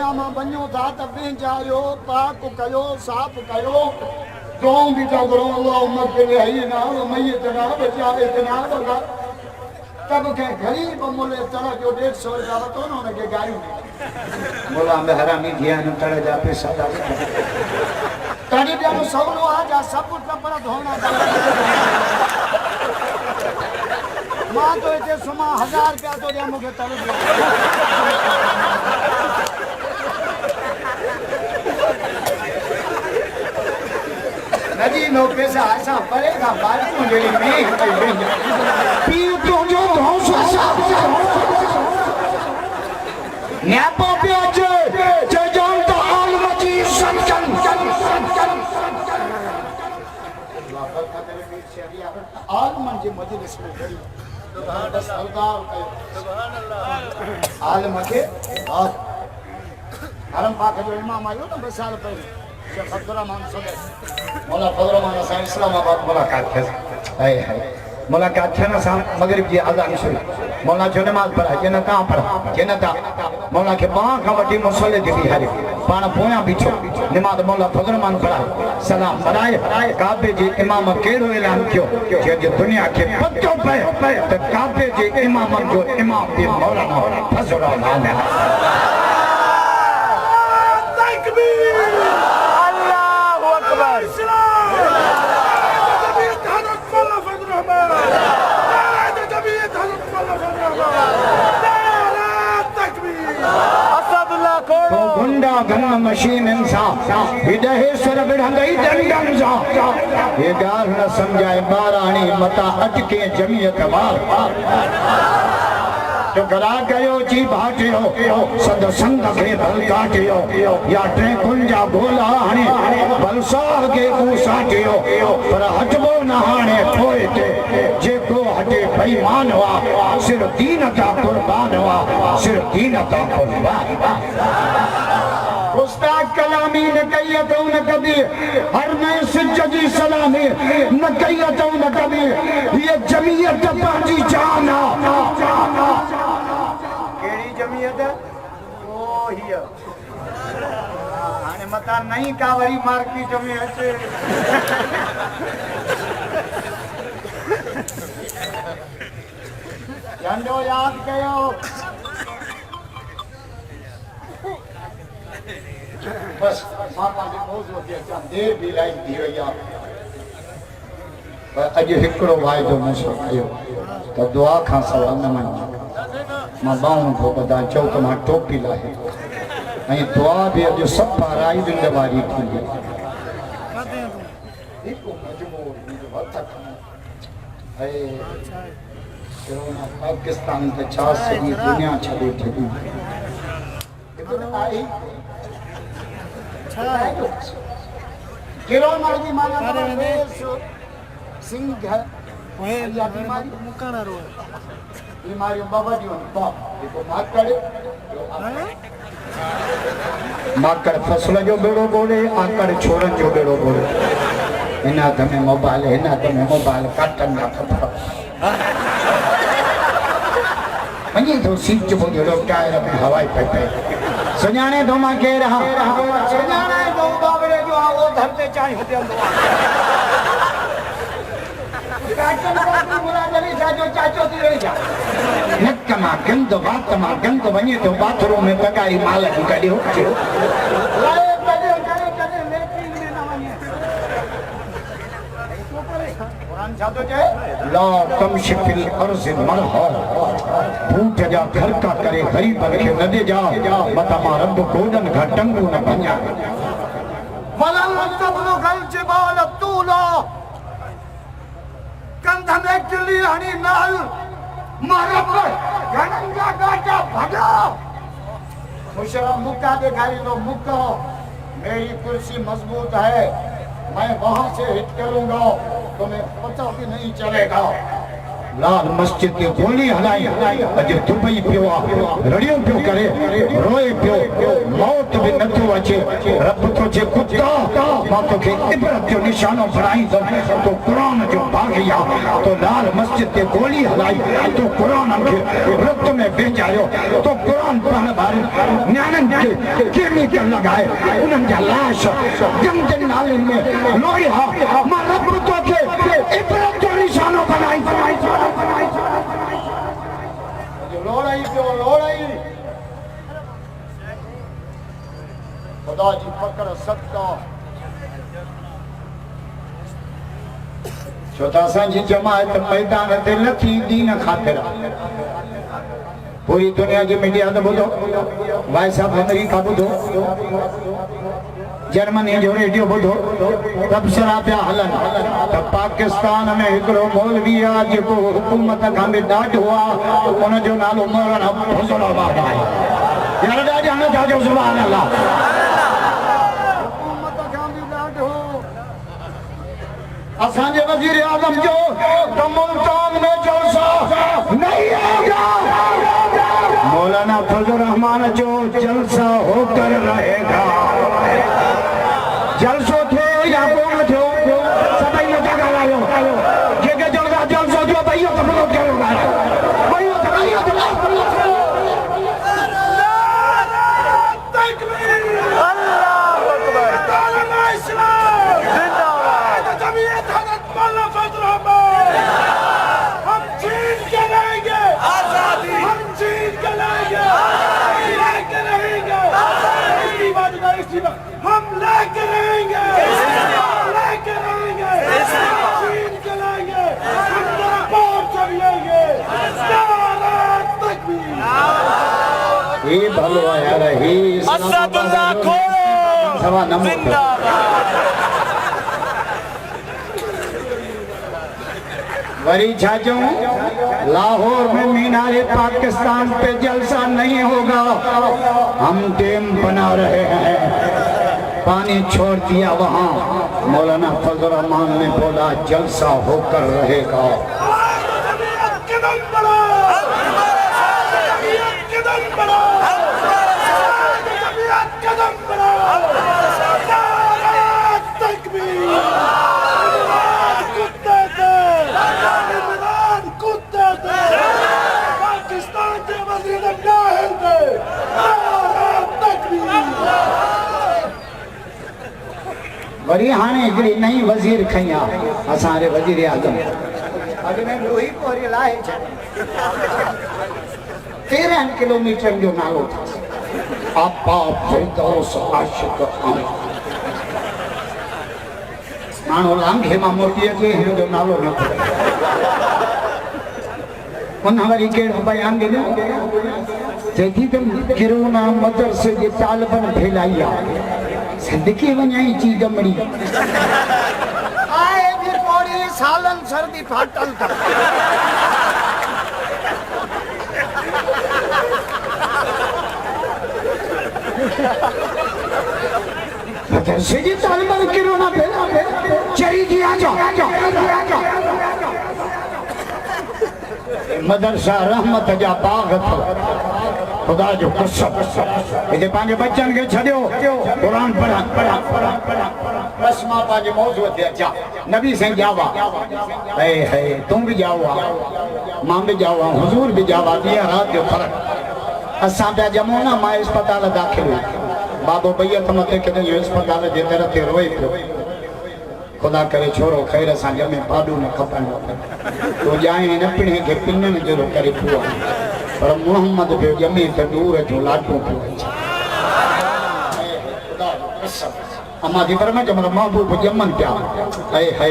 दुनिया में बनो था त बेचायो पाक कयो साफ कयो गांव भी जागरो अल्लाह मगफिर है ना मैयत ना बचावे ना बगा तब के गरीब मोले तरह जो 150 रुपया तो ना उनके गाड़ी बोला मैं हरामी दिया न तड़े जा पैसा दा तड़ी भी हम सब लो आ जा सब कुछ कपड़ा धोना था मां तो इते सुमा 1000 रुपया तो दे मुके तड़े नदी नो पैसा ऐसा पड़ेगा बारी मुझे नहीं पी तो जो धौसा न्यापो प्याजे जजान तो आल मची संचन आल मंजी मजलिस में गई सरदार सुभान अल्लाह आल मके और हरम पाक जो इमाम आयो ना 2 साल पहले शेख अब्दुर्रहमान सदर मौला फजलुर साहब इस्लामाबाद मुलाकात थे हाय हाय मुलाकात थे ना साहब मगरिब की अजान शुरू मौला जो नमाज पढ़ा जे न कहां पढ़ा जे न ता मौला के बां का वटी मुसल्ले दी हरे पाण पोया बिछो नमाज मौला फजलुर पढ़ा सलाम बनाए काबे जे इमाम केड़ो ऐलान कियो जे दुनिया के पतो पे त काबे जे इमाम जो इमाम भी मौलाना फजलुर है तकबीर अल्लाहू अकबर तो गुंडा गन मशीन इंसान विदहे सर बिढ़ंगई दंडन जा ये गाल न समझाए बारानी मता अटके जमियत वार जो करा गयो जी भाटियो सद संग के भल काटियो या ट्रे कुंजा बोला हणे बलसा के साटियो पर हटबो न हाणे पोए ते जेको हटे बेईमान वा सिर दीन का कुर्बान वा सिर दीन का कुर्बान उस्ताद कलामी न कहियतो न कभी हर नए सिज्जदी सलामी न कहियतो न कभी ये जमीयत पाजी जाना केड़ी जमीयत ओ हिया हाने मता नहीं कावरी मार्केट में अचे झंडो याद कयो बस माता जी मौजूद थी अचा देर भी लाइक थी वई आ पर अज हिकड़ो वाइदो मुसो कयो त दुआ खां सवा न मन मां बाऊं को बदा चौ त मां टोपी लाहे ऐं दुआ भी अज सब पाराई दिन वारी थी हिकु मजमूर जो हथ है कोरोना पाकिस्तान ते छा सॼी दुनिया छॾे छॾी आई कोरोना जी माना सिंह है ओए या बीमारी मुकाना रो बीमारी बाबा जी बाप देखो माकड़ फसल जो बेड़ो बोले आकड़ छोरन जो बेड़ो बोले इना तमे मोबाइल काटन ना खपा मनी तो सीट जो लोग टायर में हवाई पे सुनाने तो मां कह रहा सुनाने तो बाबरे जो वो धरते चाहे होते हम काटन का बुला जरी साजो चाचो ती रही जा नक मा गंद बात मा गंद बने तो बाथरूम में पकाई माल की गाड़ी हो लाए कदे लेकिन में ना बने कुरान छातो जे ला तमशी फिल अर्ज मरहा भूत जा घर का करे गरीब के न दे जा मता मा रब कोडन घटंगू न बन्या वलन तबलो गल जबाल तूला कंधा में किली हनी नाल मरब गनंगा गाटा भगा मुशरा मुक्का दिखाई लो मुक्का मेरी कुर्सी मजबूत है मैं वहां से हिट करूंगा तुम्हें पता भी नहीं चलेगा लाल मस्जिद के गोली हलाई अज दुबई पियो रड़ियों पियो करे रोए पियो मौत भी न तू अचे रब तुझे कुत्ता मां तोखे इबरत जो निशानो बणाई तो कुरान जो बागिया तो लाल मस्जिद ते गोली हलाई तो कुरान खे रत में बेचायो तो कुरान पढ़ण वारनि न्याणनि खे केमिकल लगाए उन्हनि जा लाश गंदे नालनि में लोहिया मां रब तोखे इबरत जो निशानो बणाई लोड़ाई पियो लोड़ाई खुदा जी पकड़ सदका छो त असांजी जमात मैदान ते लथी दीन ख़ातिर पूरी दुनिया जी मीडिया ते ॿुधो वाइस ऑफ अमेरिका ॿुधो जर्मनी जो रेडियो ॿुधो तबसरा पिया हलन त पाकिस्तान में हिकिड़ो मौलवी आहे जेको हुकूमत खां बि ॾाढो आहे उनजो नालो मौलाना फज़लुल्लाह आहे यार ॾाढा न था जो सुभान अल्लाह हुकूमत खां बि ॾाढो असांजे वज़ीर आज़म जो त मुल्तान में जलसा नहीं होगा मौलाना फजल रहमान जो जलसा होकर रहेगा जलसो थे या कोन थियो सभई नथा ॻाल्हायो जेके जलसा जलसो थियो भई त फलो कयो भई त तकबीर अल्लाहु अकबर तालिमा इस्लाम जिंदाबाद जमीयत हज़रत मौलाना फजल रहमान हम छीन के रहेंगे आजादी हम छीन के रहेंगे लेके रहेंगे इसी बात का इसी वक्त हम लेके रहेंगे छीन के लाएंगे हम तेरा पाप चढ़िएंगे नारा तकबीर ये भलो यार ही असदुल्लाह खोलो सवा नमो वरी छाजो लाहौर में मीनारे पाकिस्तान पे जलसा नहीं होगा हम डैम बना रहे हैं पानी छोड़ दिया वहाँ मौलाना फजल रहमान ने बोला जलसा होकर रहेगा वरी हाणे हिकिड़ी नई वज़ीर खई आहे असांजे वज़ीर आज़म अॻु में लोही पोरी लाहे 13 किलोमीटर जो नालो आपा फिरदौस आशिक माण्हू लांघे मां मोटी अचे हिन जो नालो न पढ़े उन वरी कहिड़ो बयान ॾिनो चए थी त किरोना मदरसे जे तालिबनि फैलाई आहे सदके वञाई ची गमड़ी आए भी थोड़ी सालन सर्दी फाटल था मदरसे जी तालिबन किरोना फैला चरी जी आ जाओ मदरसा रहमत जा बाग था खुदा जो कसम इते पांजे बच्चन के छडियो कुरान पढ़ा बस मां पांजे मौजूद ते अचा नबी से जावा है तुम भी जावा मां भी जावा हुजूर भी जावा दिया रात जो फर्क असा पे जमोना मां अस्पताल दाखिल बाबो बैयत मते के अस्पताल जे तरह ते रोई पियो खुदा करे छोरो खैर सां जमे पाडू न खपन तो जाए न पिणे के पिनन जो करे पियो पर मोहम्मद पे जमे त दूर जो लाटो पियो खुदा कसम अम्मा जी पर में जमल महबूब जमन पिया है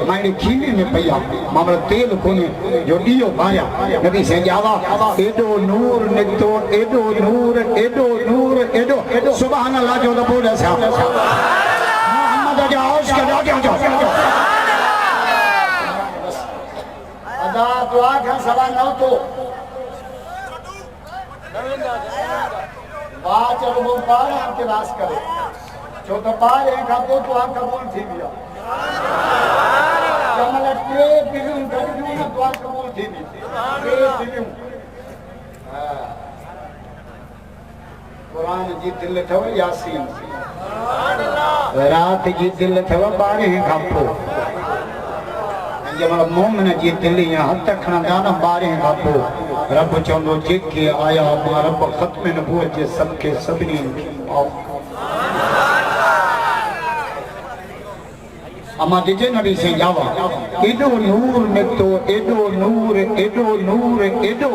माइनी खीने में पया मामल तेल कोने जो दियो पाया नबी से जावा एडो नूर निकतो एडो नूर एडो सुभान अल्लाह जो तो बोले सा मोहम्मद जा होश के जाओ अदा दुआ का सवा न तो बात जब वो पार आपके रास करे जो तो पार है का तो आ कबूल थी गया जमल के बिगुन गडू न तो आ कबूल थी के बिगुन कुरान जी दिल अथव यासीन रात जी दिल अथव 12 खां पोइ जब मोमिन जी दिल या हथ खणंदा न 12 खां पोइ रब चवंदो जेके आया मां रब ख़त्म नबूवत जे सबके सभिनी अमा दिजे नबी से जावा एडो नूर निकतो एडो नूर एडो